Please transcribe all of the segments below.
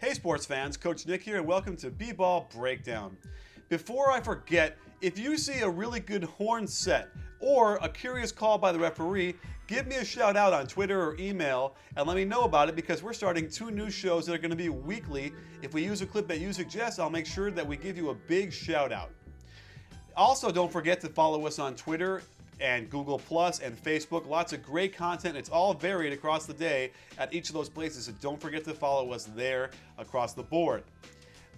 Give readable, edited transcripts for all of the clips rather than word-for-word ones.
Hey sports fans, Coach Nick here and welcome to B-Ball Breakdown. Before I forget, if you see a really good horn set or a curious call by the referee, give me a shout out on Twitter or email and let me know about it because we're starting 2 new shows that are going to be weekly. If we use a clip that you suggest, I'll make sure that we give you a big shout out. Also, don't forget to follow us on Twitter and Google Plus and Facebook. Lots of great content. It's all varied across the day at each of those places, so don't forget to follow us there across the board.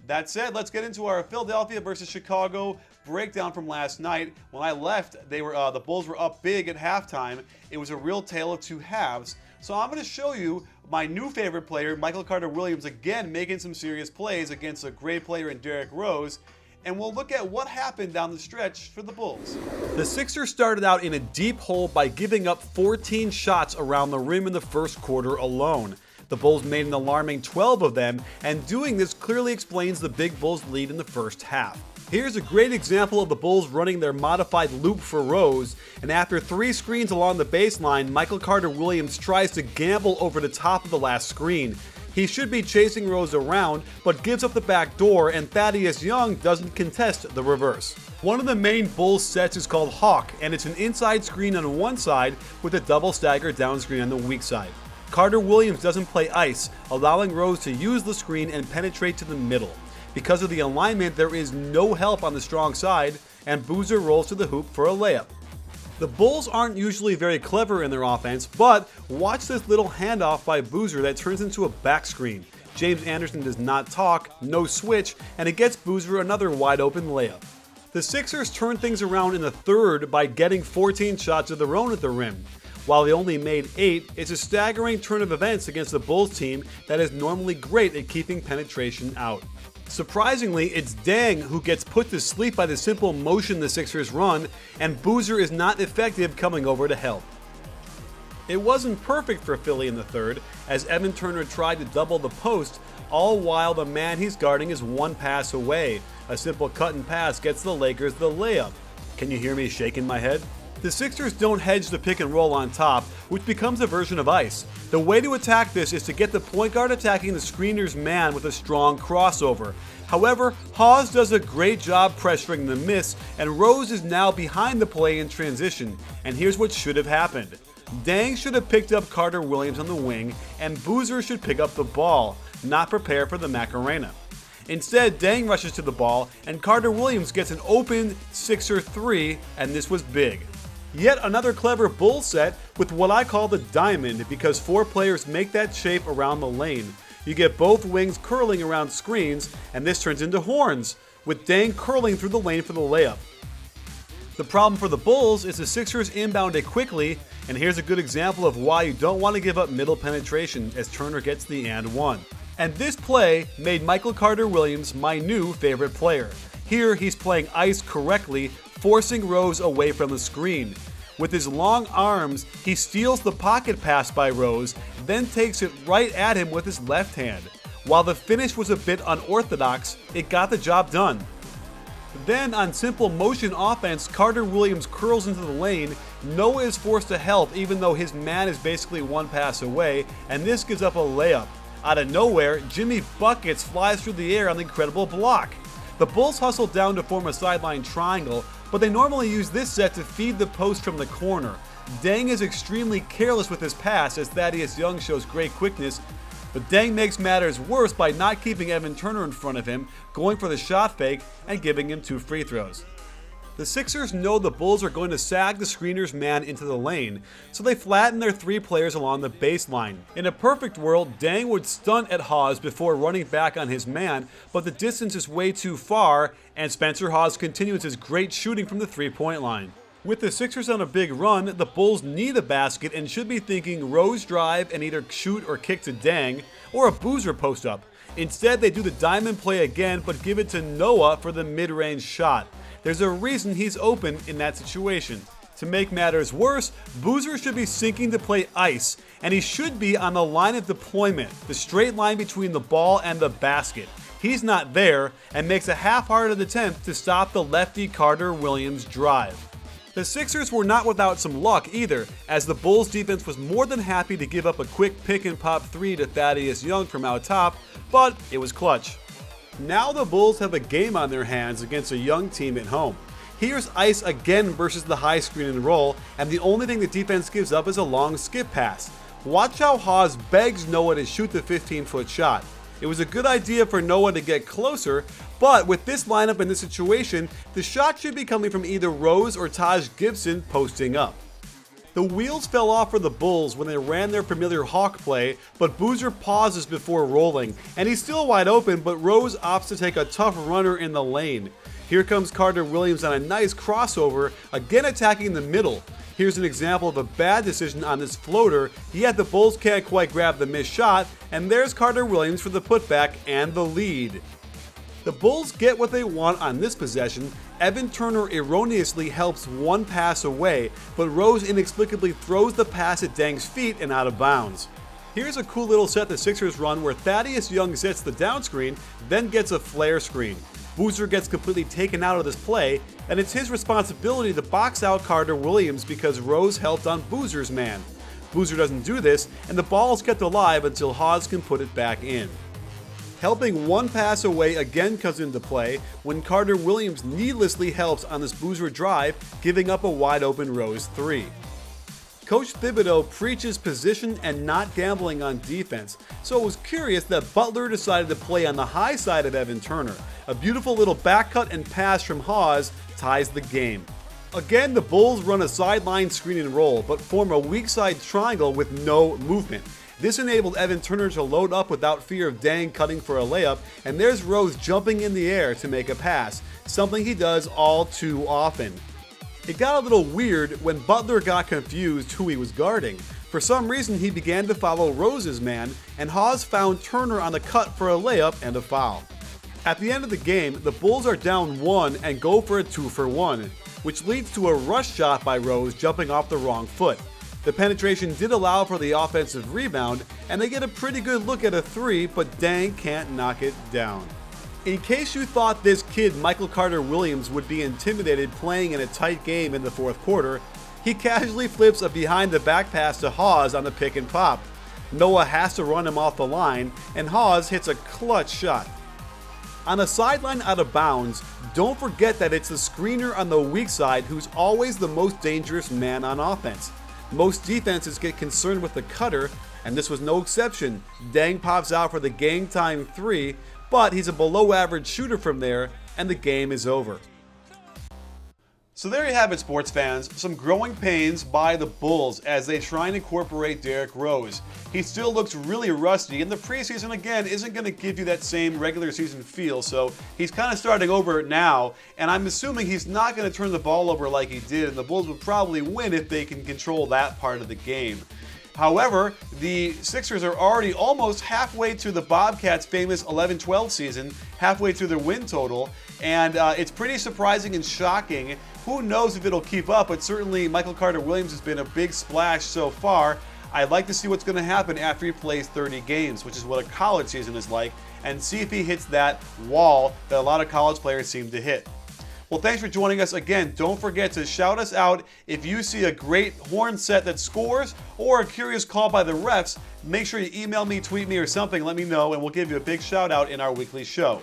That said, let's get into our Philadelphia versus Chicago breakdown from last night. When I left, the Bulls were up big at halftime. It was a real tale of 2 halves. So I'm going to show you my new favorite player, Michael Carter-Williams, again making some serious plays against a great player in Derrick Rose. And we'll look at what happened down the stretch for the Bulls. The Sixers started out in a deep hole by giving up 14 shots around the rim in the first quarter alone. The Bulls made an alarming 12 of them, and doing this clearly explains the big Bulls lead in the first half. Here's a great example of the Bulls running their modified loop for Rose, and after 3 screens along the baseline, Michael Carter-Williams tries to gamble over the top of the last screen. He should be chasing Rose around, but gives up the back door, and Thaddeus Young doesn't contest the reverse. One of the main Bulls sets is called Hawk, and it's an inside screen on one side with a double stagger down screen on the weak side. Carter-Williams doesn't play ice, allowing Rose to use the screen and penetrate to the middle. Because of the alignment, there is no help on the strong side, and Boozer rolls to the hoop for a layup. The Bulls aren't usually very clever in their offense, but watch this little handoff by Boozer that turns into a back screen. James Anderson does not talk, no switch, and it gets Boozer another wide open layup. The Sixers turn things around in the third by getting 14 shots of their own at the rim. While they only made 8, it's a staggering turn of events against the Bulls team that is normally great at keeping penetration out. Surprisingly, it's Deng who gets put to sleep by the simple motion the Sixers run, and Boozer is not effective coming over to help. It wasn't perfect for Philly in the third, as Evan Turner tried to double the post, all while the man he's guarding is 1 pass away. A simple cut and pass gets the Lakers the layup. Can you hear me shaking my head? The Sixers don't hedge the pick and roll on top, which becomes a version of ice. The way to attack this is to get the point guard attacking the screener's man with a strong crossover. However, Hawes does a great job pressuring the miss, and Rose is now behind the play in transition. And here's what should have happened. Deng should have picked up Carter-Williams on the wing, and Boozer should pick up the ball, not prepare for the Macarena. Instead, Deng rushes to the ball, and Carter-Williams gets an open Sixer 3, and this was big. Yet another clever Bull set with what I call the diamond, because 4 players make that shape around the lane. You get both wings curling around screens, and this turns into horns, with Deng curling through the lane for the layup. The problem for the Bulls is the Sixers inbound it quickly, and here's a good example of why you don't want to give up middle penetration as Turner gets the and one. And this play made Michael Carter-Williams my new favorite player. Here he's playing ice correctly, forcing Rose away from the screen. With his long arms, he steals the pocket pass by Rose, then takes it right at him with his left hand. While the finish was a bit unorthodox, it got the job done. Then on simple motion offense, Carter-Williams curls into the lane. Noah is forced to help even though his man is basically 1 pass away, and this gives up a layup. Out of nowhere, Jimmy Buckets flies through the air on the incredible block. The Bulls hustle down to form a sideline triangle, but they normally use this set to feed the post from the corner. Deng is extremely careless with his pass as Thaddeus Young shows great quickness, but Deng makes matters worse by not keeping Evan Turner in front of him, going for the shot fake, and giving him 2 free throws. The Sixers know the Bulls are going to sag the screener's man into the lane, so they flatten their 3 players along the baseline. In a perfect world, Deng would stunt at Hawes before running back on his man, but the distance is way too far, and Spencer Hawes continues his great shooting from the 3-point line. With the Sixers on a big run, the Bulls need a basket and should be thinking Rose drive and either shoot or kick to Deng, or a Boozer post up. Instead, they do the diamond play again, but give it to Noah for the mid-range shot. There's a reason he's open in that situation. To make matters worse, Boozer should be sinking to play ice, and he should be on the line of deployment, the straight line between the ball and the basket. He's not there, and makes a half-hearted attempt to stop the lefty Carter-Williams drive. The Sixers were not without some luck either, as the Bulls defense was more than happy to give up a quick pick and pop 3 to Thaddeus Young from out top, but it was clutch. Now the Bulls have a game on their hands against a young team at home. Here's Ice again versus the high screen and roll, and the only thing the defense gives up is a long skip pass. Watch how Hawes begs Noah to shoot the 15-foot shot. It was a good idea for Noah to get closer, but with this lineup in this situation, the shot should be coming from either Rose or Taj Gibson posting up. The wheels fell off for the Bulls when they ran their familiar hawk play, but Boozer pauses before rolling, and he's still wide open, but Rose opts to take a tough runner in the lane. Here comes Carter Williams on a nice crossover, again attacking the middle. Here's an example of a bad decision on this floater, yet the Bulls can't quite grab the missed shot, and there's Carter Williams for the putback and the lead. The Bulls get what they want on this possession. Evan Turner erroneously helps one pass away, but Rose inexplicably throws the pass at Deng's feet and out of bounds. Here's a cool little set the Sixers run where Thaddeus Young sets the down screen, then gets a flare screen. Boozer gets completely taken out of this play, and it's his responsibility to box out Carter Williams because Rose helped on Boozer's man. Boozer doesn't do this, and the ball is kept alive until Hawes can put it back in. Helping one pass away again comes into play when Carter Williams needlessly helps on this Boozer drive, giving up a wide open Rose 3. Coach Thibodeau preaches position and not gambling on defense, so it was curious that Butler decided to play on the high side of Evan Turner. A beautiful little back cut and pass from Hawes ties the game. Again, the Bulls run a sideline screen and roll, but form a weak side triangle with no movement. This enabled Evan Turner to load up without fear of Deng cutting for a layup, and there's Rose jumping in the air to make a pass, something he does all too often. It got a little weird when Butler got confused who he was guarding. For some reason, he began to follow Rose's man, and Hawes found Turner on the cut for a layup and a foul. At the end of the game, the Bulls are down 1 and go for a 2-for-1, which leads to a rush shot by Rose jumping off the wrong foot. The penetration did allow for the offensive rebound, and they get a pretty good look at a 3, but Deng can't knock it down. In case you thought this kid Michael Carter Williams would be intimidated playing in a tight game in the fourth quarter, he casually flips a behind the back pass to Hawes on the pick and pop. Noah has to run him off the line, and Hawes hits a clutch shot. On a sideline out of bounds, don't forget that it's the screener on the weak side who's always the most dangerous man on offense. Most defenses get concerned with the cutter, and this was no exception. Deng pops out for the game time 3, but he's a below average shooter from there, and the game is over. So there you have it, sports fans. Some growing pains by the Bulls as they try and incorporate Derrick Rose. He still looks really rusty, and the preseason, again, isn't going to give you that same regular season feel, so he's kind of starting over now, and I'm assuming he's not going to turn the ball over like he did, and the Bulls would probably win if they can control that part of the game. However, the Sixers are already almost halfway to the Bobcats' famous 11-12 season, halfway through their win total, and it's pretty surprising and shocking. Who knows if it'll keep up, but certainly Michael Carter Williams has been a big splash so far. I'd like to see what's going to happen after he plays 30 games, which is what a college season is like, and see if he hits that wall that a lot of college players seem to hit. Well, thanks for joining us again. Don't forget to shout us out if you see a great horn set that scores or a curious call by the refs. Make sure you email me, tweet me, or something. Let me know, and we'll give you a big shout out in our weekly show.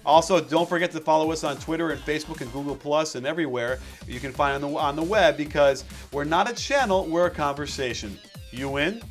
Also, don't forget to follow us on Twitter and Facebook and Google Plus and everywhere you can find on the web, because we're not a channel, we're a conversation. You in?